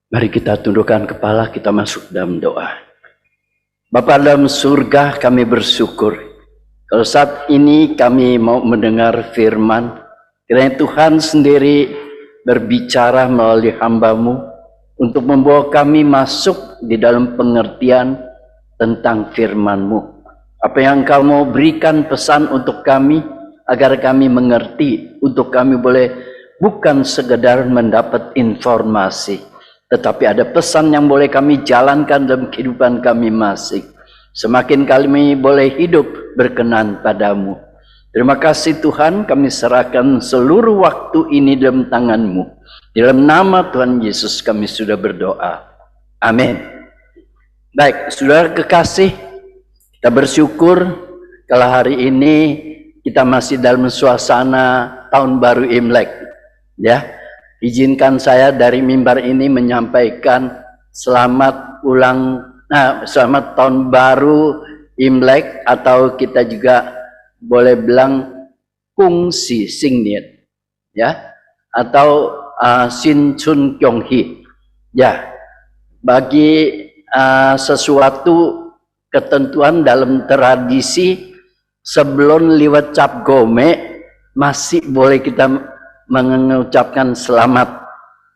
Mari kita tundukkan kepala, kita masuk dalam doa. Bapa dalam surga, kami bersyukur kalau saat ini kami mau mendengar firman, kiranya Tuhan sendiri berbicara melalui hamba-Mu untuk membawa kami masuk di dalam pengertian tentang firman-Mu. Apa yang Engkau mau berikan pesan untuk kami, agar kami mengerti, untuk kami boleh bukan sekedar mendapat informasi, tetapi ada pesan yang boleh kami jalankan dalam kehidupan kami masing. Semakin kami boleh hidup berkenan padamu. Terima kasih Tuhan, kami serahkan seluruh waktu ini dalam tangan-Mu. Dalam nama Tuhan Yesus kami sudah berdoa. Amin. Baik, saudara kekasih, kita bersyukur kalau hari ini kita masih dalam suasana tahun baru Imlek. Ya, izinkan saya dari mimbar ini menyampaikan selamat tahun baru Imlek, atau kita juga boleh bilang Kungsi Singniet, ya, atau Sin Chun Kyong Hee. Ya, bagi sesuatu ketentuan dalam tradisi sebelum liwat Cap Gome masih boleh kita mengucapkan selamat,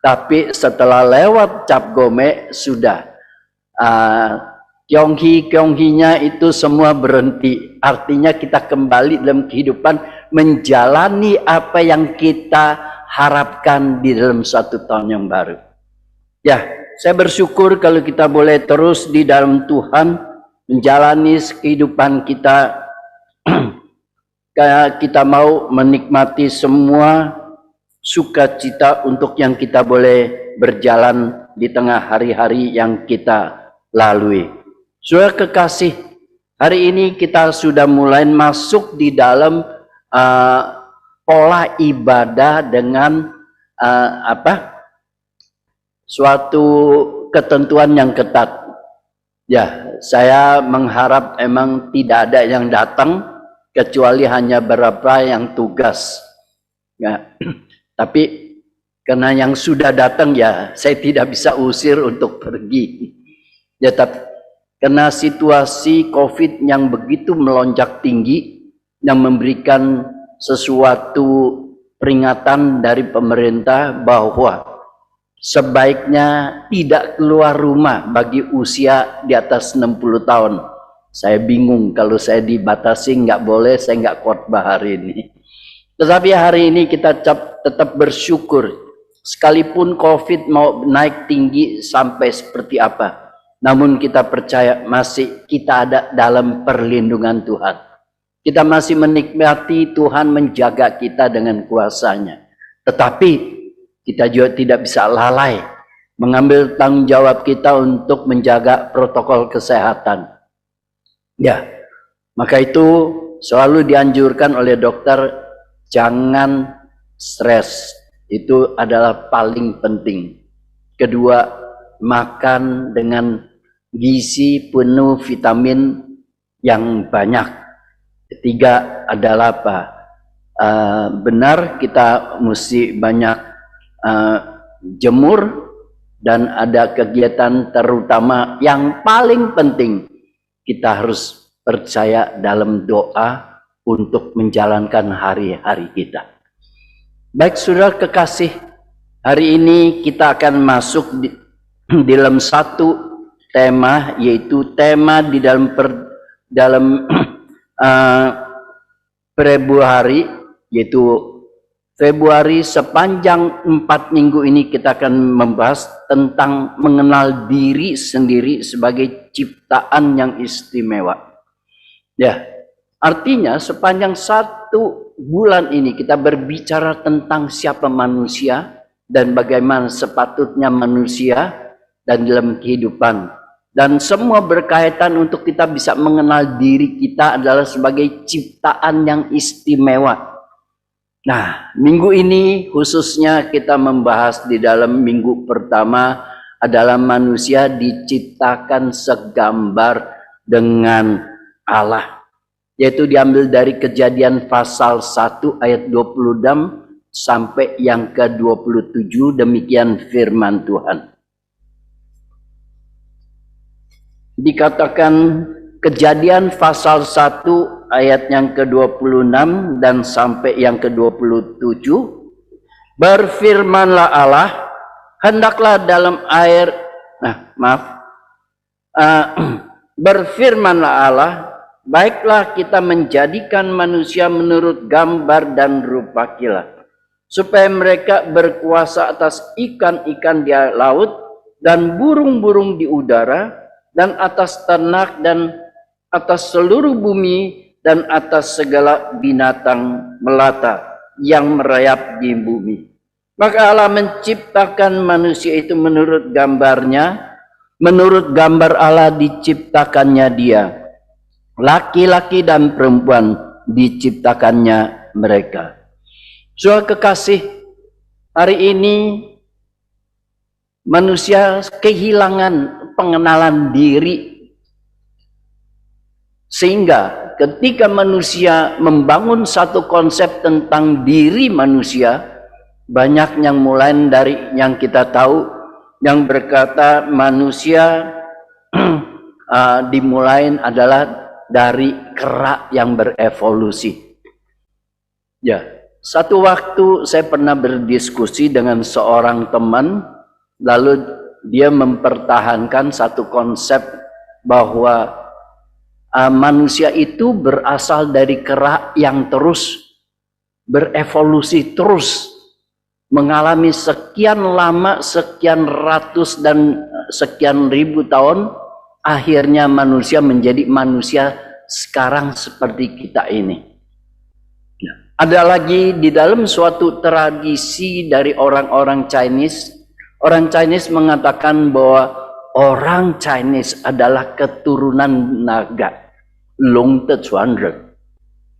tapi setelah lewat Cap Gome sudah Kyonghi-nya itu semua berhenti. Artinya kita kembali dalam kehidupan menjalani apa yang kita harapkan di dalam satu tahun yang baru. Ya, saya bersyukur kalau kita boleh terus di dalam Tuhan menjalani kehidupan kita. Kita mau menikmati semua sukacita untuk yang kita boleh berjalan di tengah hari-hari yang kita lalui. Saudara kekasih, hari ini kita sudah mulai masuk di dalam pola ibadah dengan suatu ketentuan yang ketat. Ya, saya mengharap emang tidak ada yang datang kecuali hanya beberapa yang tugas. Ya, tapi karena yang sudah datang ya saya tidak bisa usir untuk pergi. Ya, tapi karena situasi COVID yang begitu melonjak tinggi, yang memberikan sesuatu peringatan dari pemerintah bahwa sebaiknya tidak keluar rumah bagi usia di atas 60 tahun. Saya bingung kalau saya dibatasi nggak boleh, saya nggak khotbah hari ini. Tetapi hari ini kita tetap bersyukur, sekalipun COVID mau naik tinggi sampai seperti apa, namun kita percaya masih kita ada dalam perlindungan Tuhan. Kita masih menikmati Tuhan menjaga kita dengan kuasa-Nya. Tetapi kita juga tidak bisa lalai mengambil tanggung jawab kita untuk menjaga protokol kesehatan. Ya, maka itu selalu dianjurkan oleh dokter, jangan stres, itu adalah paling penting. Kedua, makan dengan gizi penuh vitamin yang banyak. Ketiga adalah apa? Benar kita mesti banyak jemur, dan ada kegiatan terutama yang paling penting, kita harus percaya dalam doa untuk menjalankan hari-hari kita. Baik saudara kekasih, hari ini kita akan masuk di dalam satu tema, yaitu tema di dalam Februari, yaitu Februari. Sepanjang 4 minggu ini kita akan membahas tentang mengenal diri sendiri sebagai ciptaan yang istimewa. Ya, artinya sepanjang 1 bulan ini kita berbicara tentang siapa manusia dan bagaimana sepatutnya manusia dan dalam kehidupan. Dan semua berkaitan untuk kita bisa mengenal diri kita adalah sebagai ciptaan yang istimewa. Nah, minggu ini khususnya kita membahas di dalam minggu pertama adalah manusia diciptakan segambar dengan Allah. Yaitu diambil dari Kejadian pasal 1 ayat 26 sampai yang ke-27, demikian firman Tuhan. dikatakan Kejadian pasal 1 ayat yang ke-26 dan sampai yang ke-27, berfirmanlah Allah, hendaklah dalam air, berfirmanlah Allah, baiklah kita menjadikan manusia menurut gambar dan rupa kita, supaya mereka berkuasa atas ikan-ikan di laut dan burung-burung di udara dan atas ternak dan atas seluruh bumi dan atas segala binatang melata yang merayap di bumi. Maka Allah menciptakan manusia itu menurut gambarnya, menurut gambar Allah diciptakannya dia. Laki-laki dan perempuan diciptakannya mereka. Saudara kekasih, hari ini manusia kehilangan pengenalan diri. Sehingga ketika manusia membangun satu konsep tentang diri manusia, banyak yang mulai dari yang kita tahu yang berkata manusia dimulai adalah dari kera yang berevolusi. Ya, satu waktu saya pernah berdiskusi dengan seorang teman, lalu dia mempertahankan satu konsep bahwa manusia itu berasal dari kera yang terus berevolusi, terus mengalami sekian lama, sekian ratus dan sekian ribu tahun, akhirnya manusia menjadi manusia sekarang seperti kita ini. Ada lagi di dalam suatu tradisi dari orang-orang Chinese, orang Chinese mengatakan bahwa orang Chinese adalah keturunan naga, Long Techuanren.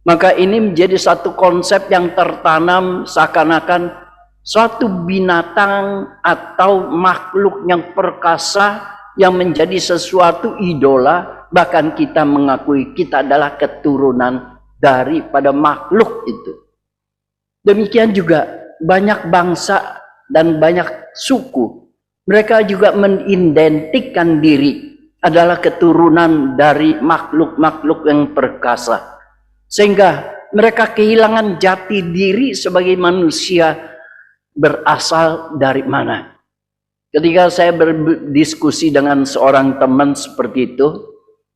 Maka ini menjadi satu konsep yang tertanam seakan-akan suatu binatang atau makhluk yang perkasa yang menjadi sesuatu idola, bahkan kita mengakui kita adalah keturunan daripada makhluk itu. Demikian juga banyak bangsa dan banyak suku, mereka juga mengidentikan diri adalah keturunan dari makhluk-makhluk yang perkasa. Sehingga mereka kehilangan jati diri sebagai manusia berasal dari mana. Ketika saya berdiskusi dengan seorang teman seperti itu,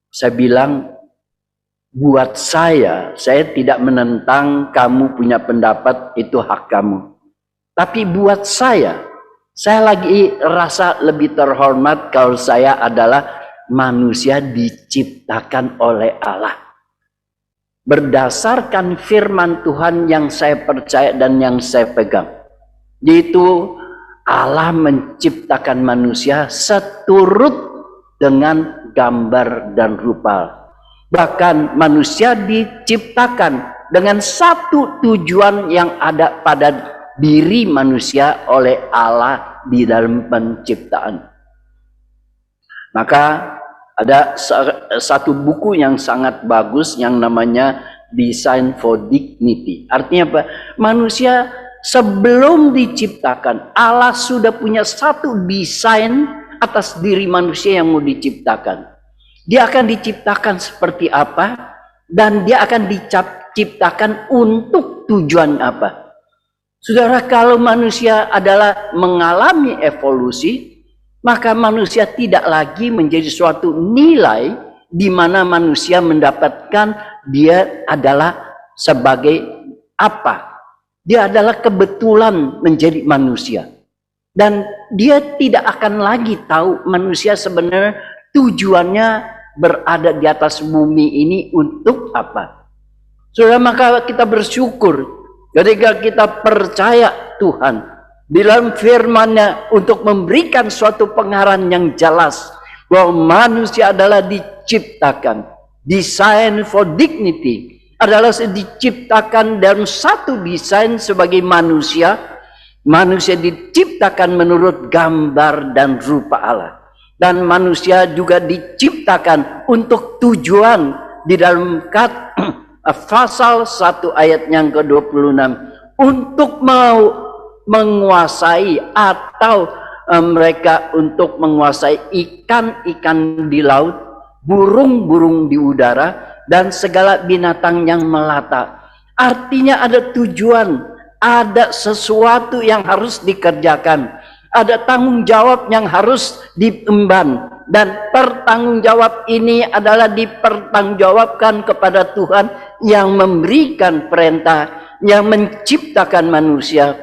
saya bilang, buat saya tidak menentang kamu punya pendapat, itu hak kamu. Tapi buat saya lagi rasa lebih terhormat kalau saya adalah manusia diciptakan oleh Allah. Berdasarkan firman Tuhan yang saya percaya dan yang saya pegang, yaitu Allah menciptakan manusia seturut dengan gambar dan rupa. Bahkan manusia diciptakan dengan satu tujuan yang ada pada diri manusia oleh Allah di dalam penciptaan. Maka ada satu buku yang sangat bagus yang namanya Design for Dignity. Artinya apa? Manusia sebelum diciptakan, Allah sudah punya satu desain atas diri manusia yang mau diciptakan. Dia akan diciptakan seperti apa, dan dia akan diciptakan untuk tujuan apa. Saudara, kalau manusia adalah mengalami evolusi, maka manusia tidak lagi menjadi suatu nilai di mana manusia mendapatkan dia adalah sebagai apa. Dia adalah kebetulan menjadi manusia. Dan dia tidak akan lagi tahu manusia sebenarnya tujuannya berada di atas bumi ini untuk apa. Saudara, maka kita bersyukur ketika kita percaya Tuhan di dalam firman-Nya untuk memberikan suatu pengarahan yang jelas bahwa manusia adalah diciptakan, design for dignity, adalah diciptakan dalam satu desain sebagai manusia. Manusia diciptakan menurut gambar dan rupa Allah, dan manusia juga diciptakan untuk tujuan di dalam pasal 1 ayat yang ke-26 untuk mau menguasai atau mereka untuk menguasai ikan-ikan di laut burung-burung di udara, dan segala binatang yang melata. Artinya ada tujuan, ada sesuatu yang harus dikerjakan, ada tanggung jawab yang harus diemban, dan pertanggung jawab ini adalah dipertanggungjawabkan kepada Tuhan yang memberikan perintah, yang menciptakan manusia.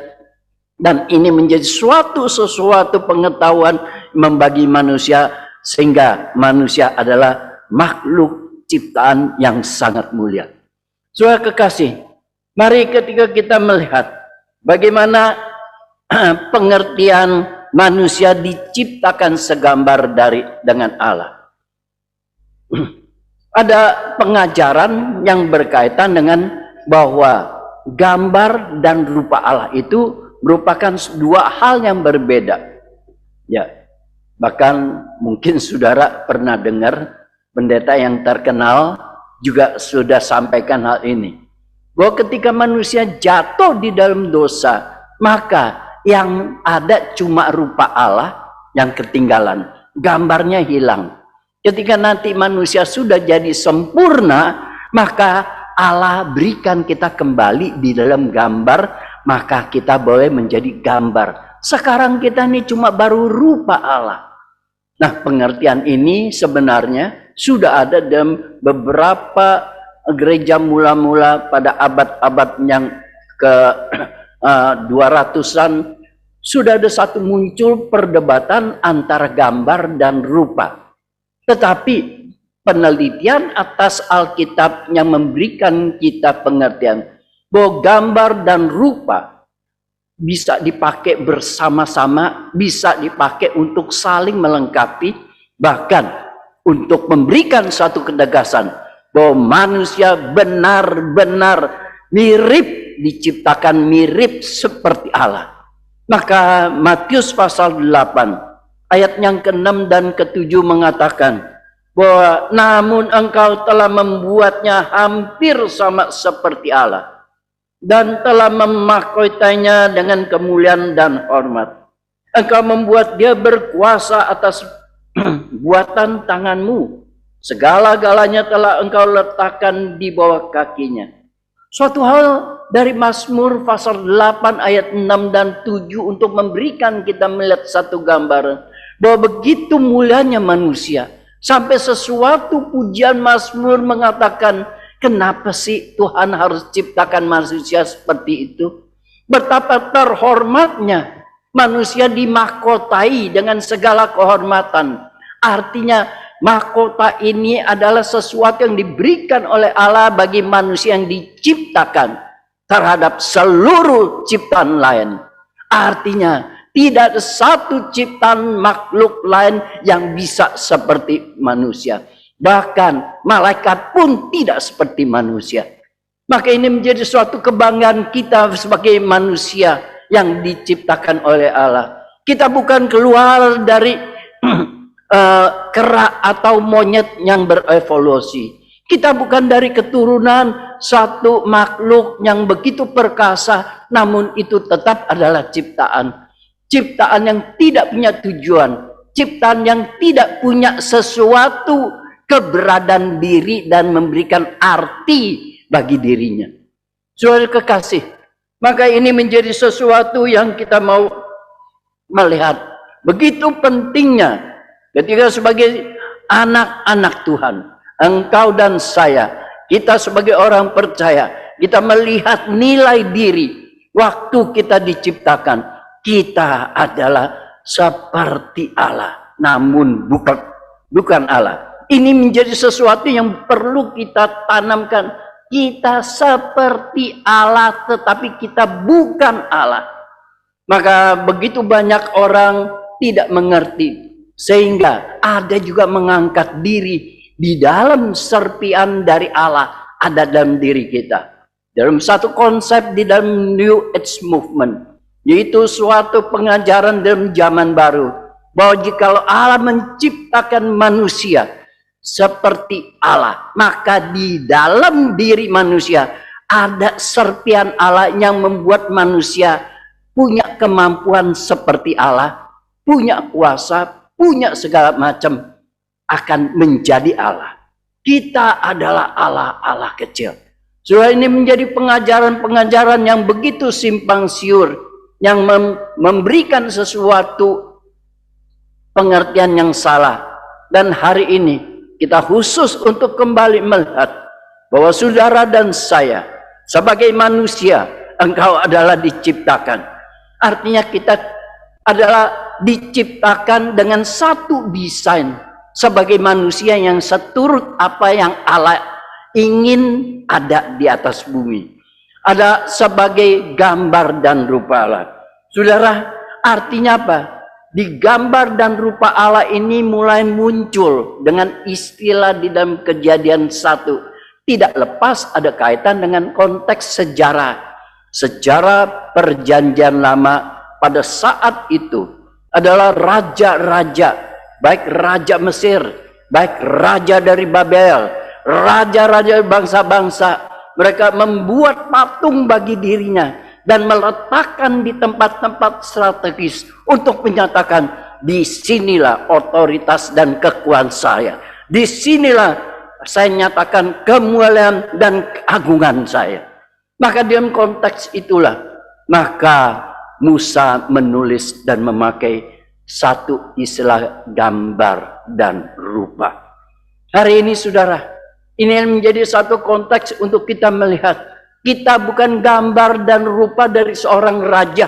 Dan ini menjadi sesuatu pengetahuan membagi manusia, sehingga manusia adalah makhluk ciptaan yang sangat mulia. Saudara kekasih, mari ketika kita melihat bagaimana pengertian manusia diciptakan segambar dengan Allah. Ada pengajaran yang berkaitan dengan bahwa gambar dan rupa Allah itu merupakan dua hal yang berbeda. Ya, bahkan mungkin saudara pernah dengar pendeta yang terkenal juga sudah sampaikan hal ini, bahwa ketika manusia jatuh di dalam dosa, maka yang ada cuma rupa Allah yang ketinggalan, gambarnya hilang. Ketika nanti manusia sudah jadi sempurna, maka Allah berikan kita kembali di dalam gambar, maka kita boleh menjadi gambar. Sekarang kita ini cuma baru rupa Allah. Nah, pengertian ini sebenarnya sudah ada dalam beberapa gereja mula-mula pada abad-abad yang ke 200-an. Sudah ada satu muncul perdebatan antara gambar dan rupa. Tetapi penelitian atas Alkitab yang memberikan kita pengertian bahwa gambar dan rupa bisa dipakai bersama-sama, bisa dipakai untuk saling melengkapi, bahkan untuk memberikan satu ketegasan bahwa manusia benar-benar mirip, diciptakan mirip seperti Allah. Maka Matius pasal 8 ayat yang ke-6 dan ke-7 mengatakan bahwa namun engkau telah membuatnya hampir sama seperti Allah dan telah memahkotanya dengan kemuliaan dan hormat. Engkau membuat dia berkuasa atas buatan tanganmu. Segala-galanya telah engkau letakkan di bawah kakinya. Suatu hal dari Mazmur pasal 8 ayat 6 dan 7 untuk memberikan kita melihat satu gambaran bahwa begitu mulianya manusia. Sampai sesuatu pujian Mazmur mengatakan, kenapa sih Tuhan harus ciptakan manusia seperti itu? Betapa terhormatnya manusia dimahkotai dengan segala kehormatan. Artinya mahkota ini adalah sesuatu yang diberikan oleh Allah bagi manusia yang diciptakan terhadap seluruh ciptaan lain. Artinya tidak ada satu ciptaan makhluk lain yang bisa seperti manusia. Bahkan malaikat pun tidak seperti manusia. Maka ini menjadi suatu kebanggaan kita sebagai manusia yang diciptakan oleh Allah. Kita bukan keluar dari kera atau monyet yang berevolusi. Kita bukan dari keturunan satu makhluk yang begitu perkasa, namun itu tetap adalah ciptaan. Ciptaan yang tidak punya tujuan. Ciptaan yang tidak punya sesuatu keberadaan diri dan memberikan arti bagi dirinya. Saudara kekasih, maka ini menjadi sesuatu yang kita mau melihat. Begitu pentingnya ketika sebagai anak-anak Tuhan, engkau dan saya, kita sebagai orang percaya, kita melihat nilai diri waktu kita diciptakan. Kita adalah seperti Allah, namun bukan Allah. Ini menjadi sesuatu yang perlu kita tanamkan. Kita seperti Allah, tetapi kita bukan Allah. Maka begitu banyak orang tidak mengerti, sehingga ada juga mengangkat diri di dalam serpian dari Allah ada dalam diri kita. Dalam satu konsep di dalam New Age Movement, yaitu suatu pengajaran dalam zaman baru, bahwa jika Allah menciptakan manusia seperti Allah, maka di dalam diri manusia ada serpian Allah yang membuat manusia punya kemampuan seperti Allah, punya kuasa, punya segala macam. akan menjadi Allah. Kita adalah Allah-Allah kecil. Surah ini menjadi pengajaran-pengajaran yang begitu simpang siur, yang memberikan sesuatu pengertian yang salah. Dan hari ini kita khusus untuk kembali melihat bahwa saudara dan saya sebagai manusia, engkau adalah diciptakan. Artinya kita adalah diciptakan dengan satu desain sebagai manusia yang seturut apa yang Allah ingin ada di atas bumi. Ada sebagai gambar dan rupa Allah. Saudara, artinya apa? Di gambar dan rupa Allah ini mulai muncul dengan istilah di dalam Kejadian 1. Tidak lepas ada kaitan dengan konteks sejarah. Sejarah perjanjian lama pada saat itu adalah raja-raja, baik raja Mesir, baik raja dari Babel, raja-raja bangsa-bangsa. Mereka membuat patung bagi dirinya dan meletakkan di tempat-tempat strategis untuk menyatakan, disinilah otoritas dan kekuasaan saya. Disinilah saya nyatakan kemuliaan dan keagungan saya. Maka dalam konteks itulah, maka Musa menulis dan memakai satu istilah gambar dan rupa. Hari ini saudara, ini menjadi satu konteks untuk kita melihat. Kita bukan gambar dan rupa dari seorang raja.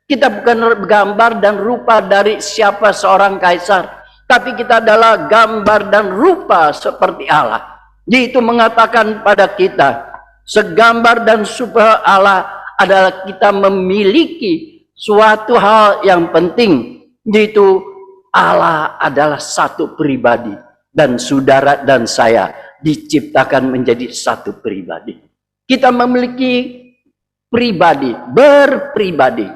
Kita bukan gambar dan rupa dari siapa seorang kaisar. Tapi kita adalah gambar dan rupa seperti Allah. Yaitu mengatakan pada kita, segambar dan serupa Allah adalah kita memiliki suatu hal yang penting. Yaitu Allah adalah satu pribadi. Dan saudara dan saya diciptakan menjadi satu pribadi. Kita memiliki pribadi, berpribadi.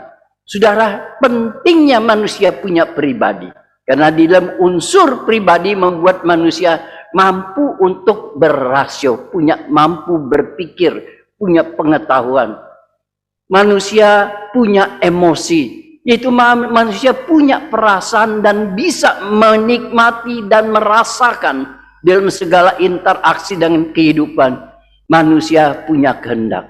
Saudara, pentingnya manusia punya pribadi. Karena di dalam unsur pribadi membuat manusia mampu untuk berrasio, mampu berpikir, punya pengetahuan. Manusia punya emosi. Yaitu manusia punya perasaan dan bisa menikmati dan merasakan dalam segala interaksi dengan kehidupan. Manusia punya kehendak.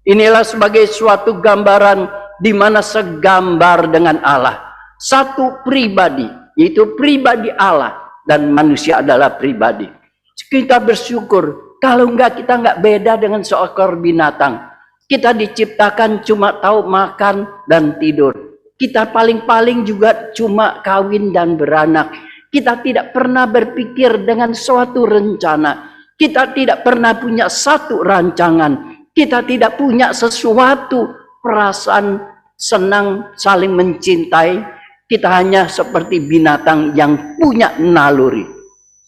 Inilah sebagai suatu gambaran di mana segambar dengan Allah. Satu pribadi, yaitu pribadi Allah. Dan manusia adalah pribadi. Kita bersyukur, kalau enggak kita enggak beda dengan seekor binatang. Kita diciptakan cuma tahu makan dan tidur. Kita paling-paling juga cuma kawin dan beranak. Kita tidak pernah berpikir dengan suatu rencana. Kita tidak pernah punya satu rancangan. Kita tidak punya sesuatu perasaan senang saling mencintai. Kita hanya seperti binatang yang punya naluri.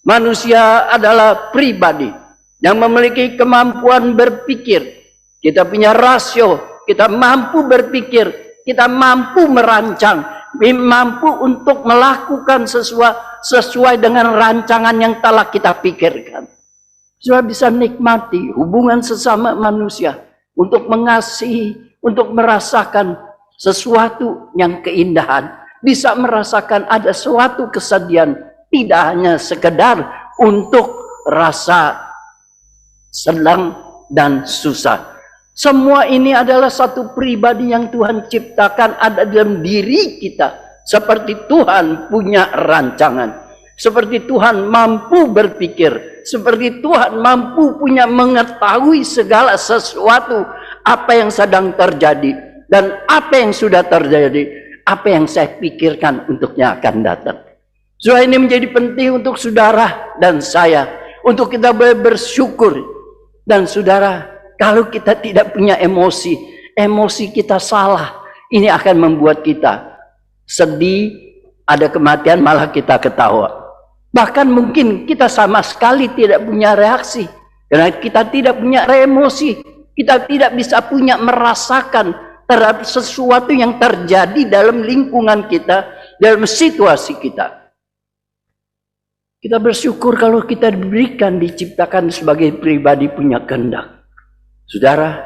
Manusia adalah pribadi yang memiliki kemampuan berpikir. Kita punya rasio, kita mampu berpikir. Kita mampu merancang, mampu untuk melakukan sesuai dengan rancangan yang telah kita pikirkan. Supaya bisa nikmati hubungan sesama manusia, untuk mengasihi, untuk merasakan sesuatu yang keindahan, bisa merasakan ada suatu kesedihan, tidak hanya sekedar untuk rasa senang dan susah. Semua ini adalah satu pribadi yang Tuhan ciptakan ada dalam diri kita. Seperti Tuhan punya rancangan. Seperti Tuhan mampu berpikir. Seperti Tuhan mampu punya mengetahui segala sesuatu. Apa yang sedang terjadi. Dan apa yang sudah terjadi. Apa yang saya pikirkan untuknya akan datang. Soal ini menjadi penting untuk saudara dan saya. Untuk kita boleh bersyukur. Dan saudara, kalau kita tidak punya emosi, emosi kita salah, ini akan membuat kita sedih, ada kematian malah kita ketawa. Bahkan mungkin kita sama sekali tidak punya reaksi, karena kita tidak punya emosi, kita tidak bisa punya merasakan terhadap sesuatu yang terjadi dalam lingkungan kita, dalam situasi kita. Kita bersyukur kalau kita diberikan, diciptakan sebagai pribadi punya kehendak. Saudara,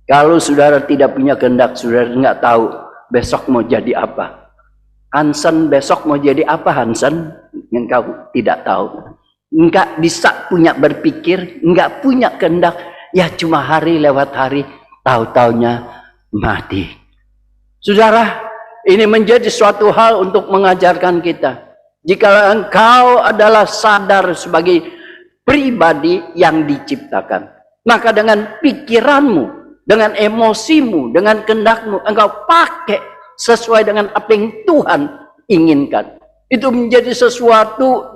kalau saudara tidak punya kehendak, saudara nggak tahu besok mau jadi apa. Hansen besok mau jadi apa Hansen? Engkau tidak tahu. Enggak bisa punya berpikir, enggak punya kehendak. Ya cuma hari lewat hari, tahu-taunya mati. Saudara, ini menjadi suatu hal untuk mengajarkan kita. Jika engkau adalah sadar sebagai pribadi yang diciptakan, maka dengan pikiranmu, dengan emosimu, dengan kehendakmu, engkau pakai sesuai dengan apa yang Tuhan inginkan. Itu menjadi sesuatu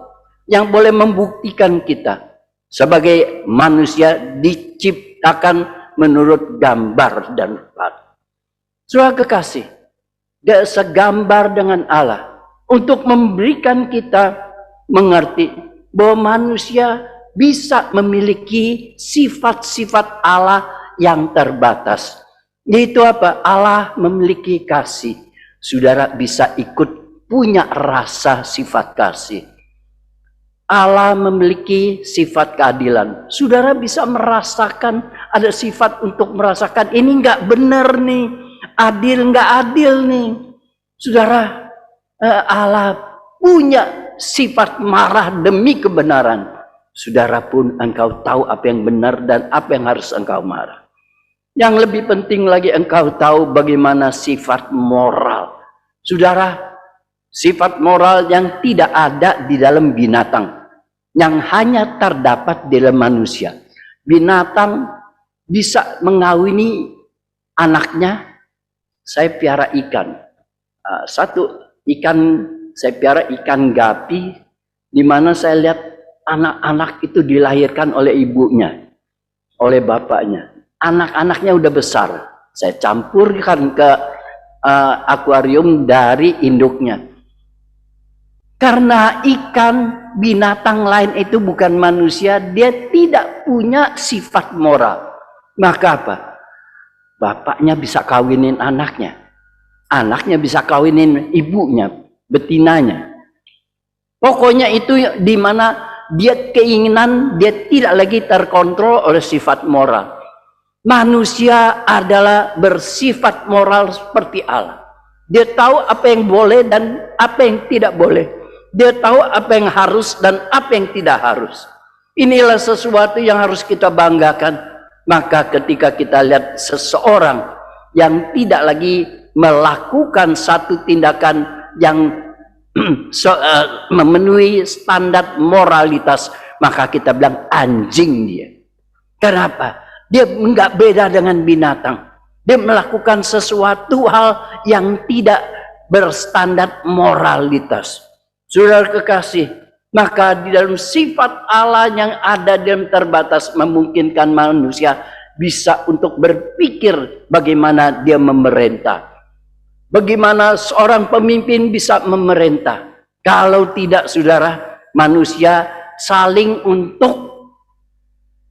yang boleh membuktikan kita sebagai manusia diciptakan menurut gambar dan rupa. Saudara kekasih, dia segambar dengan Allah untuk memberikan kita mengerti bahwa manusia bisa memiliki sifat-sifat Allah yang terbatas. Yaitu apa? Allah memiliki kasih. Saudara bisa ikut punya rasa sifat kasih. Allah memiliki sifat keadilan. Saudara bisa merasakan, ada sifat untuk merasakan ini nggak benar nih, adil nggak adil nih. Saudara, Allah punya sifat marah demi kebenaran. Saudara pun engkau tahu apa yang benar dan apa yang harus engkau marah. Yang lebih penting lagi, engkau tahu bagaimana sifat moral. Saudara, sifat moral yang tidak ada di dalam binatang, yang hanya terdapat di dalam manusia. Binatang bisa mengawini anaknya. Saya piara ikan. Saya piara ikan gapi, di mana saya lihat anak-anak itu dilahirkan oleh ibunya, oleh bapaknya. Anak-anaknya udah besar. Saya campurkan ke akuarium dari induknya. Karena ikan, binatang lain itu bukan manusia, dia tidak punya sifat moral. Maka apa? Bapaknya bisa kawinin anaknya. Anaknya bisa kawinin ibunya, betinanya. Pokoknya itu di mana dia keinginan, dia tidak lagi terkontrol oleh sifat moral. Manusia adalah bersifat moral seperti Allah. Dia tahu apa yang boleh dan apa yang tidak boleh. Dia tahu apa yang harus dan apa yang tidak harus. Inilah sesuatu yang harus kita banggakan. Maka ketika kita lihat seseorang yang tidak lagi melakukan satu tindakan yang memenuhi standar moralitas, maka kita bilang anjing dia. Kenapa? Dia enggak beda dengan binatang. Dia melakukan sesuatu hal yang tidak berstandar moralitas. Saudara kekasih, maka di dalam sifat Allah yang ada dalam terbatas memungkinkan manusia bisa untuk berpikir bagaimana dia memerintah. Bagaimana seorang pemimpin bisa memerintah. Kalau tidak, saudara, manusia saling untuk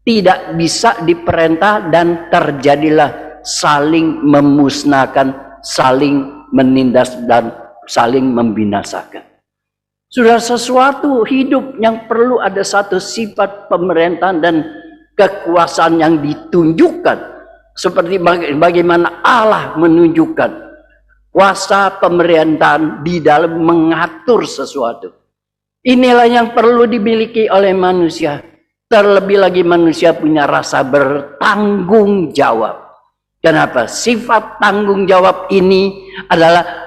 tidak bisa diperintah dan terjadilah saling memusnahkan, saling menindas dan saling membinasakan. Sudah sesuatu hidup yang perlu ada satu sifat pemerintahan dan kekuasaan yang ditunjukkan. Seperti bagaimana Allah menunjukkan kuasa pemerintahan di dalam mengatur sesuatu. Inilah yang perlu dimiliki oleh manusia. Terlebih lagi manusia punya rasa bertanggung jawab. Kenapa? Sifat tanggung jawab ini adalah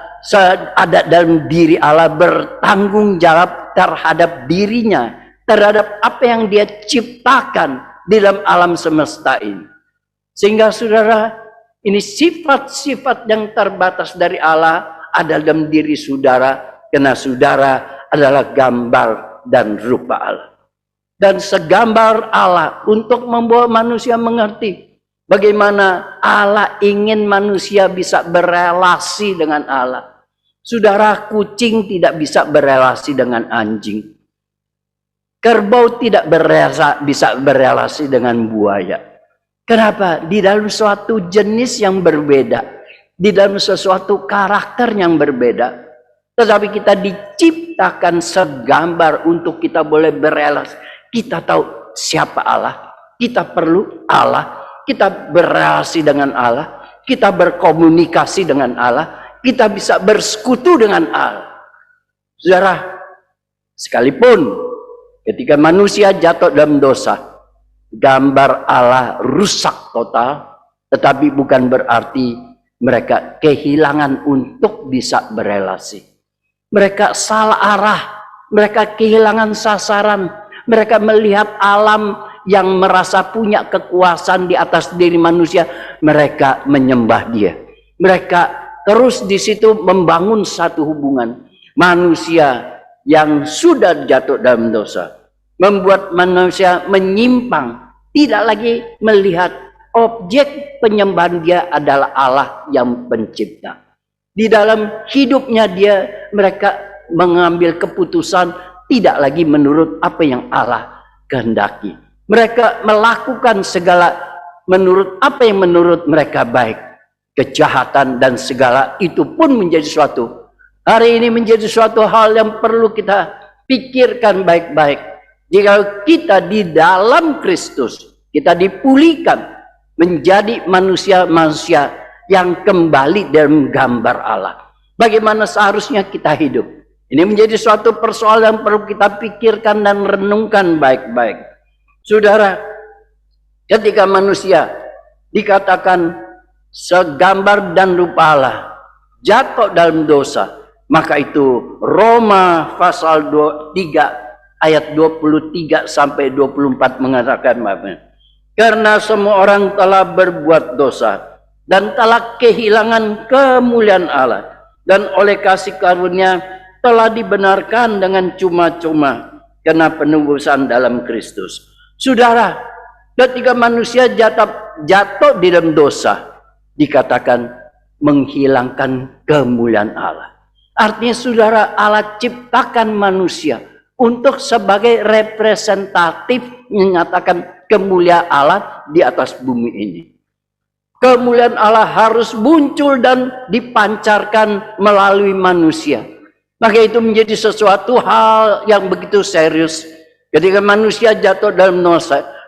ada dalam diri Allah, bertanggung jawab terhadap dirinya, terhadap apa yang dia ciptakan di dalam alam semesta ini. Sehingga saudara, ini sifat-sifat yang terbatas dari Allah ada dalam diri saudara, karena saudara adalah gambar dan rupa Allah. Dan segambar Allah untuk membawa manusia mengerti bagaimana Allah ingin manusia bisa berelasi dengan Allah. Saudara, kucing tidak bisa berelasi dengan anjing. Kerbau tidak bisa berelasi dengan buaya. Kenapa? Di dalam suatu jenis yang berbeda, di dalam sesuatu karakter yang berbeda. Tetapi kita diciptakan segambar untuk kita boleh berelasi. Kita tahu siapa Allah, kita perlu Allah, kita berrelasi dengan Allah, kita berkomunikasi dengan Allah, kita bisa bersekutu dengan Allah. Saudara, sekalipun ketika manusia jatuh dalam dosa, gambar Allah rusak total, tetapi bukan berarti mereka kehilangan untuk bisa berelasi. Mereka salah arah, mereka kehilangan sasaran, mereka melihat alam yang merasa punya kekuasaan di atas diri manusia, mereka menyembah dia. Mereka terus di situ membangun satu hubungan. Manusia yang sudah jatuh dalam dosa membuat manusia menyimpang, tidak lagi melihat objek penyembahan dia adalah Allah yang pencipta. Di dalam hidupnya mereka mengambil keputusan tidak lagi menurut apa yang Allah kehendaki. Mereka melakukan segala menurut apa yang menurut mereka baik. Kejahatan dan segala itu pun menjadi suatu. Hari ini menjadi suatu hal yang perlu kita pikirkan baik-baik. Jika kita di dalam Kristus, kita dipulihkan menjadi manusia-manusia yang kembali dalam gambar Allah. Bagaimana seharusnya kita hidup? Ini menjadi suatu persoalan yang perlu kita pikirkan dan renungkan baik-baik. Saudara, ketika manusia dikatakan segambar dan rupa Allah, jatuh dalam dosa, maka itu Roma pasal 3 ayat 23 sampai 24 mengatakan karena semua orang telah berbuat dosa dan telah kehilangan kemuliaan Allah, dan oleh kasih karunia telah dibenarkan dengan cuma-cuma karena penebusan dalam Kristus. Saudara, ketika manusia jatuh di dalam dosa, dikatakan menghilangkan kemuliaan Allah. Artinya saudara, Allah ciptakan manusia untuk sebagai representatif menyatakan kemuliaan Allah di atas bumi ini. Kemuliaan Allah harus muncul dan dipancarkan melalui manusia. Maka itu menjadi sesuatu hal yang begitu serius. Ketika manusia jatuh dalam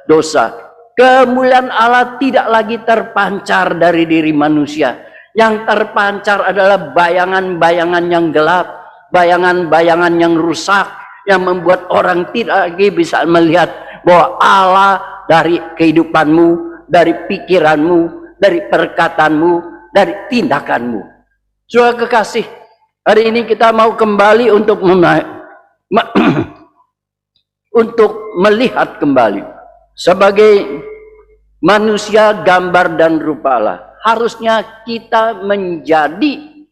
dosa, kemuliaan Allah tidak lagi terpancar dari diri manusia. Yang terpancar adalah bayangan-bayangan yang gelap, bayangan-bayangan yang rusak, yang membuat orang tidak lagi bisa melihat bahwa Allah dari kehidupanmu, dari pikiranmu, dari perkataanmu, dari tindakanmu. Saudara kekasih, hari ini kita mau kembali untuk untuk melihat kembali sebagai manusia gambar dan rupa Allah. Harusnya kita menjadi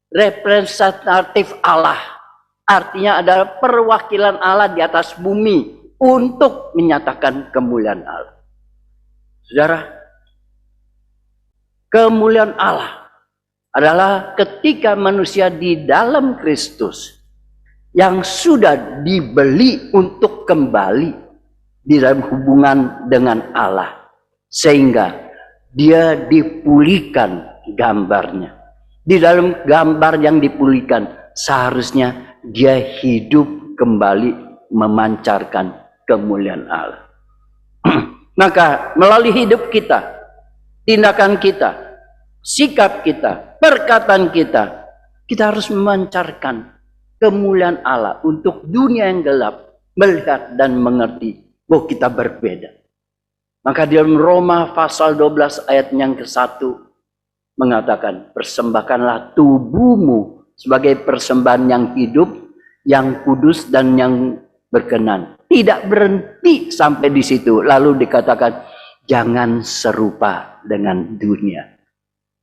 representatif Allah. Artinya adalah perwakilan Allah di atas bumi untuk menyatakan kemuliaan Allah. Saudara, kemuliaan Allah adalah ketika manusia di dalam Kristus yang sudah dibeli untuk kembali di dalam hubungan dengan Allah, sehingga dia dipulihkan gambarnya. Di dalam gambar yang dipulihkan, seharusnya dia hidup kembali memancarkan kemuliaan Allah. Maka melalui hidup kita, tindakan kita, sikap kita, perkataan kita, kita harus memancarkan kemuliaan Allah untuk dunia yang gelap melihat dan mengerti bahwa kita berbeda. Maka di dalam Roma pasal 12 ayat yang ke-1 mengatakan, persembahkanlah tubuhmu sebagai persembahan yang hidup, yang kudus dan yang berkenan. Tidak berhenti sampai di situ. Lalu dikatakan, jangan serupa dengan dunia.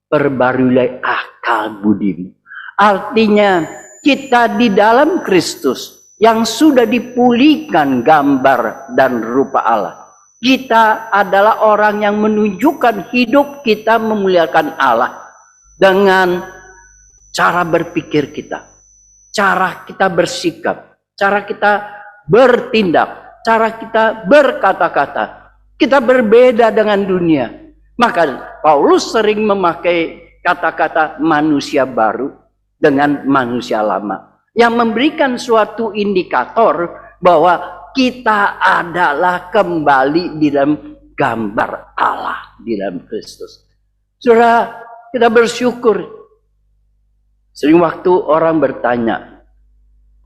Perbaruilah akal budimu. Artinya kita di dalam Kristus yang sudah dipulihkan gambar dan rupa Allah. Kita adalah orang yang menunjukkan hidup kita memuliakan Allah dengan cara berpikir kita, cara kita bersikap, cara kita bertindak, cara kita berkata-kata. Kita berbeda dengan dunia. Maka Paulus sering memakai kata-kata manusia baru dengan manusia lama, yang memberikan suatu indikator bahwa kita adalah kembali di dalam gambar Allah di dalam Kristus. Saudara, kita bersyukur Sering waktu orang bertanya,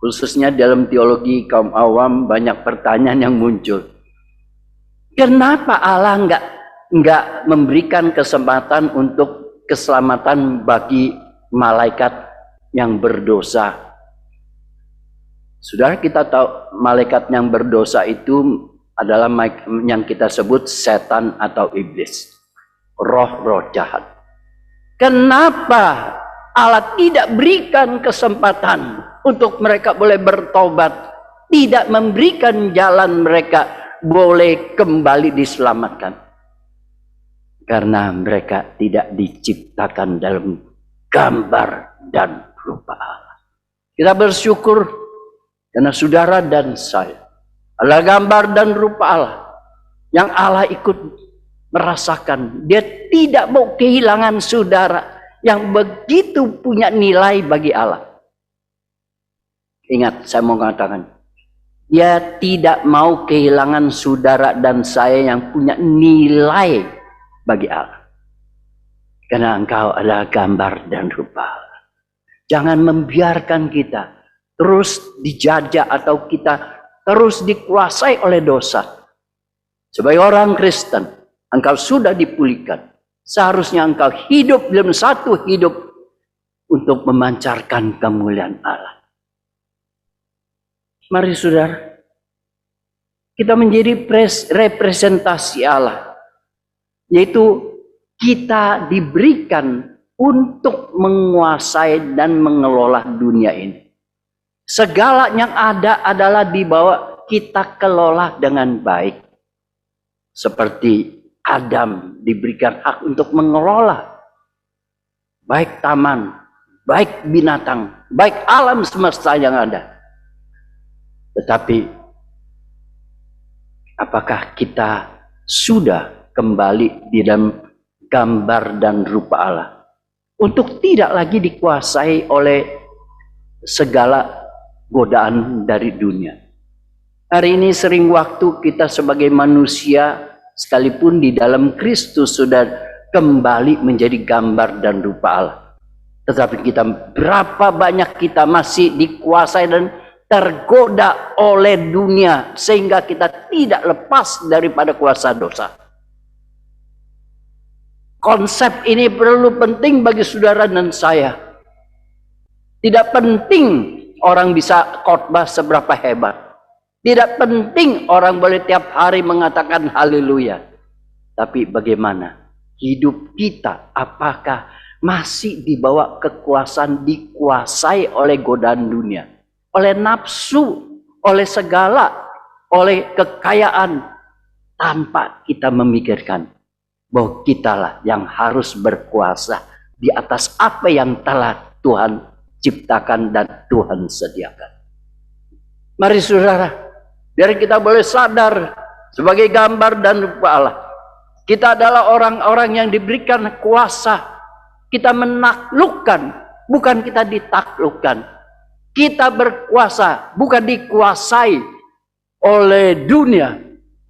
khususnya dalam teologi kaum awam, banyak pertanyaan yang muncul. Kenapa Allah nggak memberikan kesempatan untuk keselamatan bagi malaikat yang berdosa? Saudara, kita tahu malaikat yang berdosa itu adalah yang kita sebut setan atau iblis, roh-roh jahat. Kenapa Allah tidak berikan kesempatan untuk mereka boleh bertobat, tidak memberikan jalan mereka boleh kembali diselamatkan? Karena mereka tidak diciptakan dalam gambar dan rupa Allah. Kita bersyukur karena saudara dan saya adalah gambar dan rupa Allah yang Allah ikut merasakan. Dia tidak mau kehilangan saudara yang begitu punya nilai bagi Allah. Ingat, saya mau mengatakan, dia tidak mau kehilangan saudara dan saya yang punya nilai bagi Allah. Karena engkau adalah gambar dan rupa Allah. Jangan membiarkan kita terus dijajah atau kita terus dikuasai oleh dosa. Sebagai orang Kristen, engkau sudah dipulihkan. Seharusnya engkau hidup dalam satu hidup untuk memancarkan kemuliaan Allah. Mari saudara, kita menjadi representasi Allah. Yaitu kita diberikan untuk menguasai dan mengelola dunia ini. Segala yang ada adalah dibawa kita kelola dengan baik. Seperti Adam diberikan hak untuk mengelola baik taman, baik binatang, baik alam semesta yang ada. Tetapi apakah kita sudah kembali di dalam gambar dan rupa Allah untuk tidak lagi dikuasai oleh segala godaan dari dunia? Hari ini sering waktu kita sebagai manusia, sekalipun di dalam Kristus sudah kembali menjadi gambar dan rupa Allah, tetapi kita, berapa banyak kita masih dikuasai dan tergoda oleh dunia sehingga kita tidak lepas daripada kuasa dosa. Konsep ini perlu penting bagi saudara dan saya. Tidak penting orang bisa khotbah seberapa hebat. Tidak penting orang boleh tiap hari mengatakan haleluya. Tapi bagaimana hidup kita? Apakah masih dibawa kekuasaan, dikuasai oleh godaan dunia, oleh nafsu, oleh segala, oleh kekayaan, tanpa kita memikirkan bahwa kitalah yang harus berkuasa di atas apa yang telah Tuhan ciptakan dan Tuhan sediakan. Mari saudara, biar kita boleh sadar sebagai gambar dan rupa Allah. Kita adalah orang-orang yang diberikan kuasa. Kita menaklukkan, bukan kita ditaklukkan. Kita berkuasa, bukan dikuasai oleh dunia.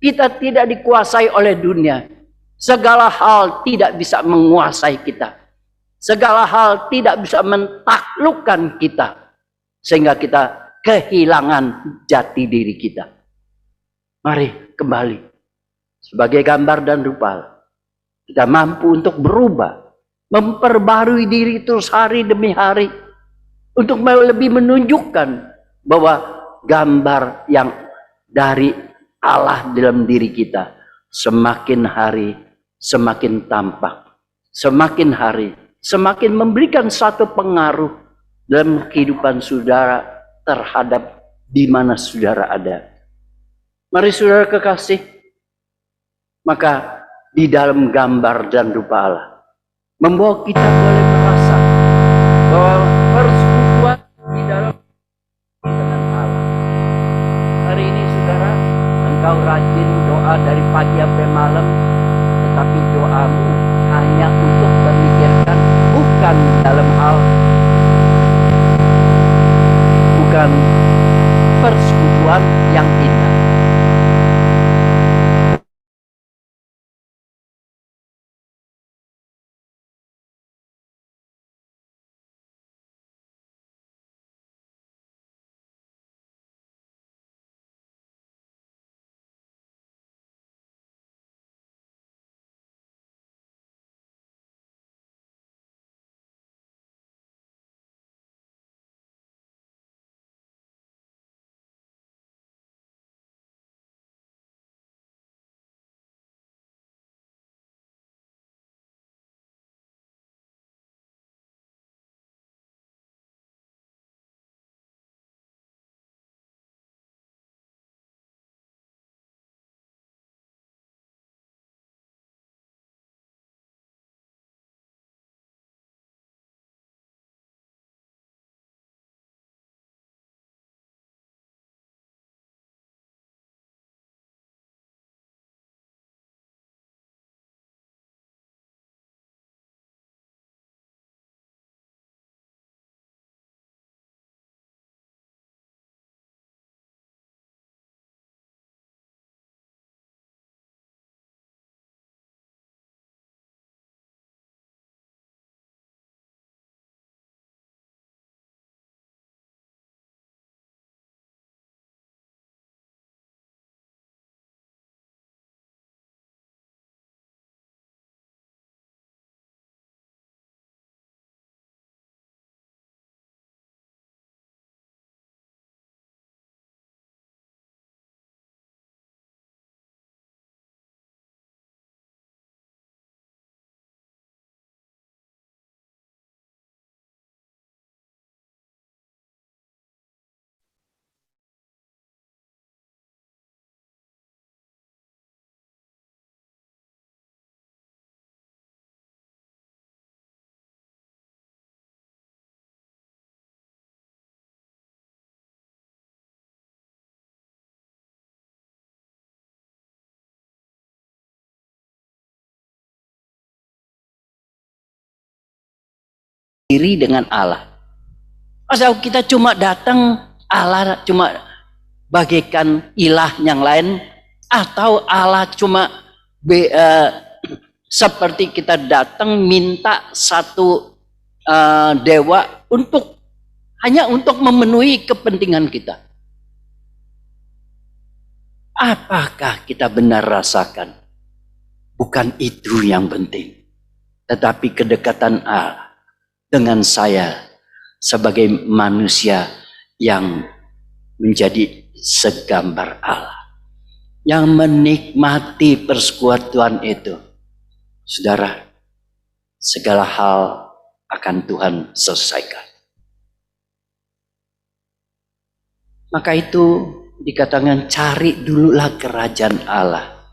Kita tidak dikuasai oleh dunia. Segala hal tidak bisa menguasai kita. Segala hal tidak bisa mentaklukkan kita. Sehingga kita kehilangan jati diri kita. Mari kembali. Sebagai gambar dan rupa, kita mampu untuk berubah. Memperbarui diri terus hari demi hari. Untuk lebih menunjukkan bahwa gambar yang dari Allah dalam diri kita semakin hari semakin tampak, semakin hari semakin memberikan satu pengaruh dalam kehidupan saudara terhadap di mana saudara ada. Mari saudara kekasih, maka di dalam gambar dan rupa Allah membawa kita boleh merasa bahwa persekutuan di dalam dengan Allah. Hari ini saudara, engkau rajin doa dari pagi sampai malam, tetapi doamu hanya untuk memikirkan bukan dalam hal, bukan persekutuan yang indah. diri dengan Allah. Masa kita cuma datang, Allah cuma bagaikan ilah yang lain, atau Allah cuma seperti kita datang minta satu dewa hanya untuk memenuhi kepentingan kita. Apakah kita benar rasakan? Bukan itu yang penting, tetapi kedekatan Allah dengan saya sebagai manusia yang menjadi segambar Allah, yang menikmati persekutuan itu. Saudara, segala hal akan Tuhan selesaikan. Maka itu dikatakan, cari dululah kerajaan Allah,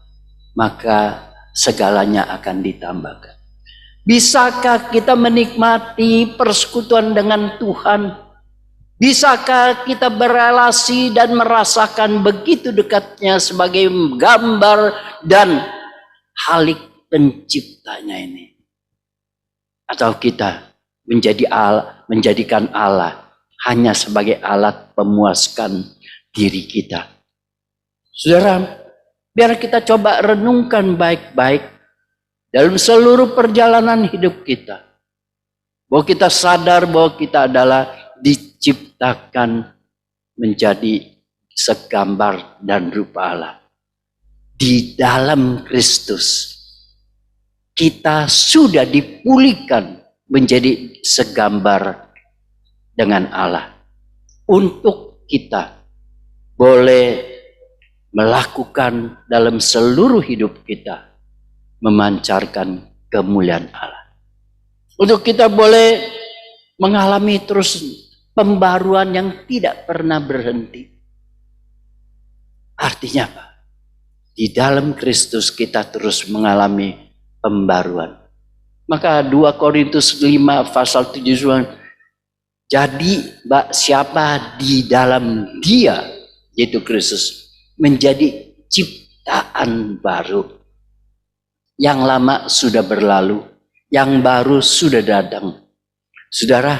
maka segalanya akan ditambahkan. Bisakah kita menikmati persekutuan dengan Tuhan? Bisakah kita berelasi dan merasakan begitu dekatnya sebagai gambar dan halik penciptanya ini? Atau kita menjadikan Allah hanya sebagai alat pemuaskan diri kita? Saudara, biar kita coba renungkan baik-baik dalam seluruh perjalanan hidup kita, bahwa kita sadar bahwa kita adalah diciptakan menjadi segambar dan rupa Allah. Di dalam Kristus kita sudah dipulihkan menjadi segambar dengan Allah. Untuk kita boleh melakukan dalam seluruh hidup kita, memancarkan kemuliaan Allah. Untuk kita boleh mengalami terus pembaruan yang tidak pernah berhenti. Artinya apa? Di dalam Kristus kita terus mengalami pembaruan. Maka 2 Korintus 5 pasal 7, jadi siapa di dalam Dia, yaitu Kristus, menjadi ciptaan baru. Yang lama sudah berlalu, yang baru sudah datang. Saudara,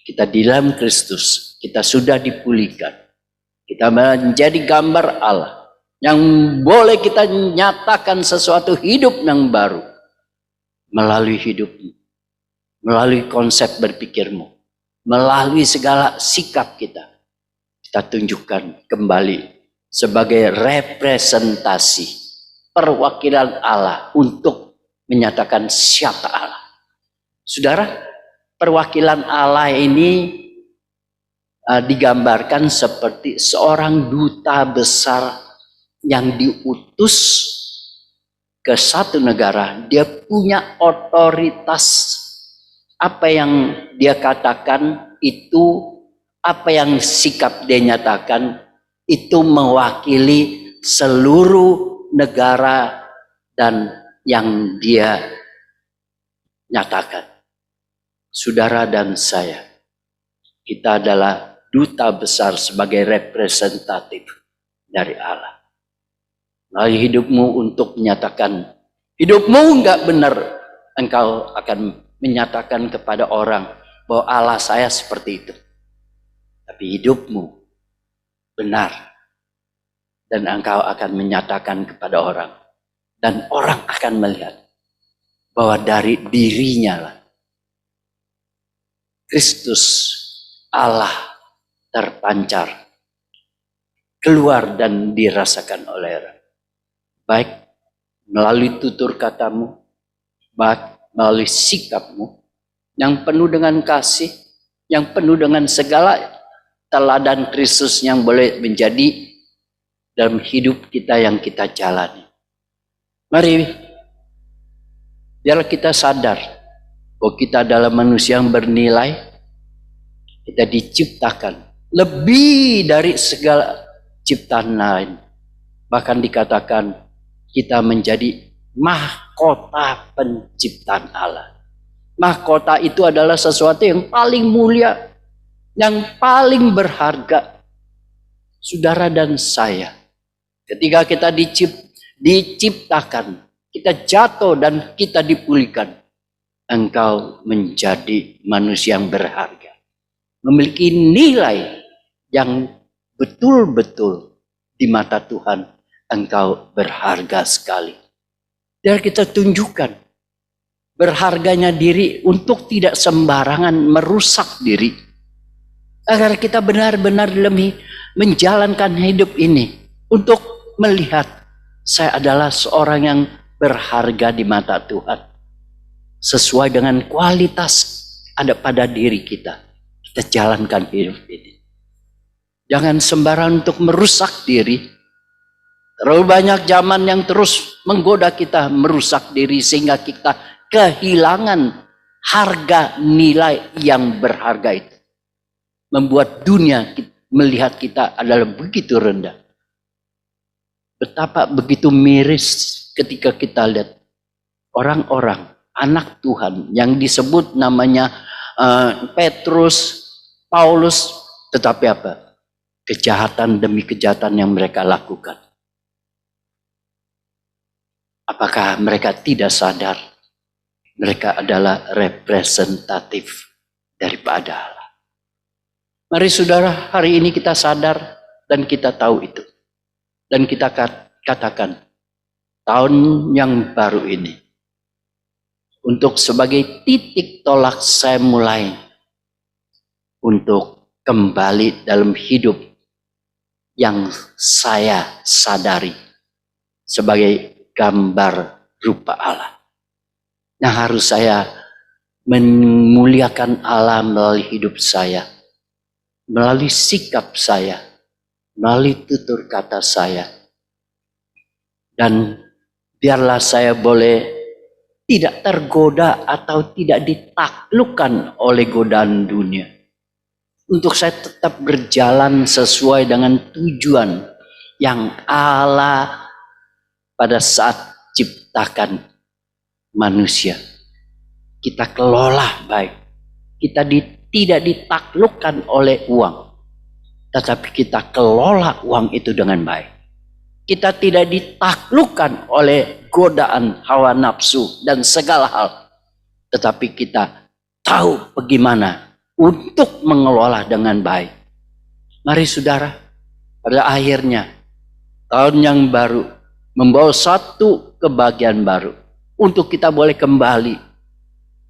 kita di dalam Kristus, kita sudah dipulihkan. Kita menjadi gambar Allah yang boleh kita nyatakan sesuatu hidup yang baru melalui hidupmu, melalui konsep berpikirmu, melalui segala sikap kita. Kita tunjukkan kembali sebagai representasi perwakilan Allah untuk menyatakan siapa Allah. Saudara, perwakilan Allah ini digambarkan seperti seorang duta besar yang diutus ke satu negara. Dia punya otoritas. Apa yang dia katakan itu, apa yang sikap dia nyatakan, itu mewakili seluruh negara dan yang dia nyatakan. Saudara dan saya, kita adalah duta besar sebagai representatif dari Allah. Melalui hidupmu untuk menyatakan, hidupmu enggak benar, engkau akan menyatakan kepada orang bahwa Allah saya seperti itu. Tapi hidupmu benar, dan engkau akan menyatakan kepada orang, dan orang akan melihat bahwa dari dirinya lah Kristus Allah terpancar keluar dan dirasakan oleh orang, baik melalui tutur katamu, baik melalui sikapmu yang penuh dengan kasih, yang penuh dengan segala teladan Kristus yang boleh menjadi dalam hidup kita yang kita jalani. Mari, biar kita sadar bahwa kita adalah manusia yang bernilai. Kita diciptakan lebih dari segala ciptaan lain. Bahkan dikatakan kita menjadi mahkota penciptaan Allah. Mahkota itu adalah sesuatu yang paling mulia, yang paling berharga. Saudara dan saya, ketika kita diciptakan, kita jatuh dan kita dipulihkan. engkau menjadi manusia yang berharga, memiliki nilai yang betul-betul di mata Tuhan. Engkau berharga sekali. Dan kita tunjukkan berharganya diri untuk tidak sembarangan merusak diri, agar kita benar-benar lebih menjalankan hidup ini untuk melihat saya adalah seorang yang berharga di mata Tuhan, sesuai dengan kualitas ada pada diri kita. Kita jalankan hidup ini. Jangan sembarangan untuk merusak diri. Terlalu banyak zaman yang terus menggoda kita merusak diri sehingga kita kehilangan harga nilai yang berharga itu. Membuat dunia melihat kita adalah begitu rendah. Betapa begitu miris ketika kita lihat orang-orang anak Tuhan yang disebut namanya Petrus, Paulus, tetapi apa? Kejahatan demi kejahatan yang mereka lakukan. Apakah mereka tidak sadar mereka adalah representatif daripada Allah? Mari saudara, hari ini kita sadar dan kita tahu itu. Dan kita katakan, tahun yang baru ini, untuk sebagai titik tolak saya mulai untuk kembali dalam hidup yang saya sadari sebagai gambar rupa Allah. Yang harus saya memuliakan Allah melalui hidup saya, melalui sikap saya, melalui tutur kata saya. Dan biarlah saya boleh tidak tergoda atau tidak ditaklukkan oleh godaan dunia. Untuk saya tetap berjalan sesuai dengan tujuan yang Allah pada saat ciptakan manusia. Kita kelola baik. Kita tidak ditaklukkan oleh uang. Tetapi kita kelola uang itu dengan baik. Kita tidak ditaklukkan oleh godaan hawa nafsu dan segala hal. Tetapi kita tahu bagaimana untuk mengelola dengan baik. Mari saudara, pada akhirnya tahun yang baru membawa satu kebahagiaan baru. Untuk kita boleh kembali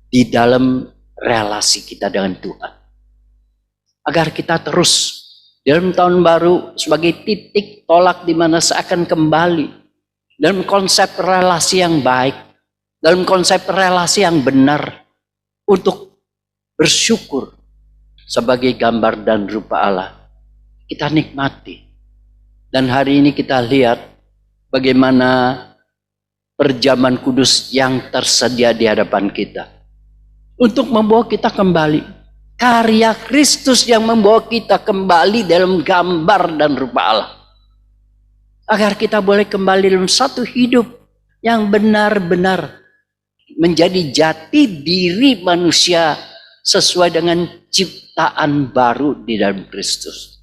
di dalam relasi kita dengan Tuhan. Agar kita terus dalam tahun baru sebagai titik tolak di mana saya akan kembali dalam konsep relasi yang baik, dalam konsep relasi yang benar, untuk bersyukur sebagai gambar dan rupa Allah. Kita nikmati. Dan hari ini kita lihat bagaimana perjamuan kudus yang tersedia di hadapan kita untuk membawa kita kembali. Karya Kristus yang membawa kita kembali dalam gambar dan rupa Allah. Agar kita boleh kembali dalam satu hidup yang benar-benar menjadi jati diri manusia sesuai dengan ciptaan baru di dalam Kristus.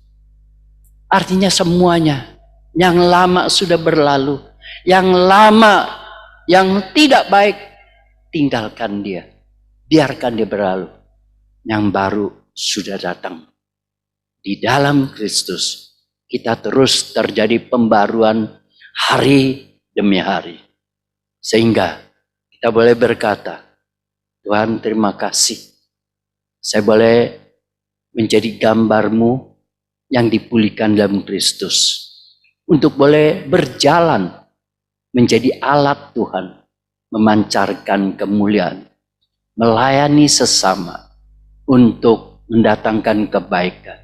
Artinya semuanya yang lama sudah berlalu, yang lama, yang tidak baik, tinggalkan dia. Biarkan dia berlalu. Yang baru sudah datang. Di dalam Kristus, kita terus terjadi pembaruan hari demi hari. Sehingga kita boleh berkata, Tuhan terima kasih. Saya boleh menjadi gambar-Mu yang dipulihkan dalam Kristus. Untuk boleh berjalan menjadi alat Tuhan, memancarkan kemuliaan, melayani sesama, untuk mendatangkan kebaikan.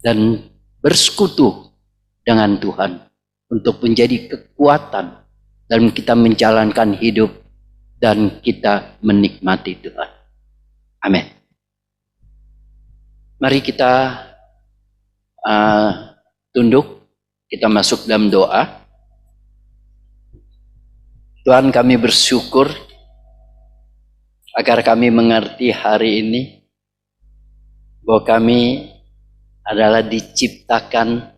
Dan bersekutu dengan Tuhan untuk menjadi kekuatan dalam kita menjalankan hidup dan kita menikmati Tuhan. Amin. Mari kita tunduk, kita masuk dalam doa. Tuhan, kami bersyukur agar kami mengerti hari ini bahwa kami adalah diciptakan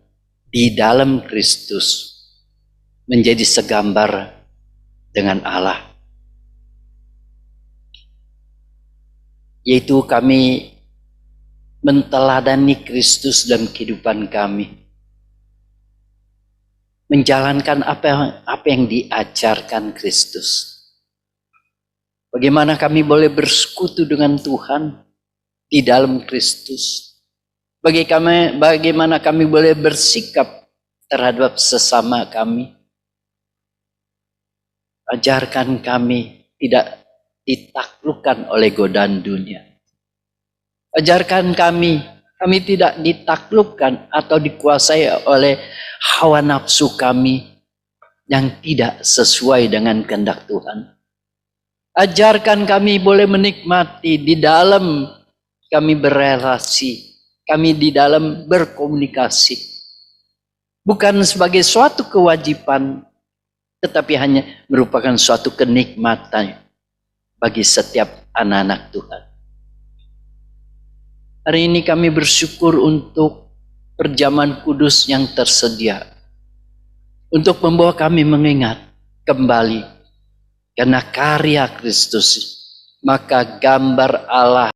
di dalam Kristus menjadi segambar dengan Allah. yaitu kami menteladani Kristus dalam kehidupan kami, menjalankan apa yang diajarkan Kristus. Bagaimana kami boleh bersekutu dengan Tuhan di dalam Kristus. Bagaimana kami boleh bersikap terhadap sesama kami. Ajarkan kami tidak ditaklukkan oleh godaan dunia. Ajarkan kami tidak ditaklukkan atau dikuasai oleh hawa nafsu kami yang tidak sesuai dengan kehendak Tuhan. Ajarkan kami boleh menikmati di dalam kami berelasi, kami di dalam berkomunikasi. Bukan sebagai suatu kewajiban, tetapi hanya merupakan suatu kenikmatan bagi setiap anak-anak Tuhan. Hari ini kami bersyukur untuk perjamuan kudus yang tersedia, untuk membawa kami mengingat kembali karena karya Kristus, maka gambar Allah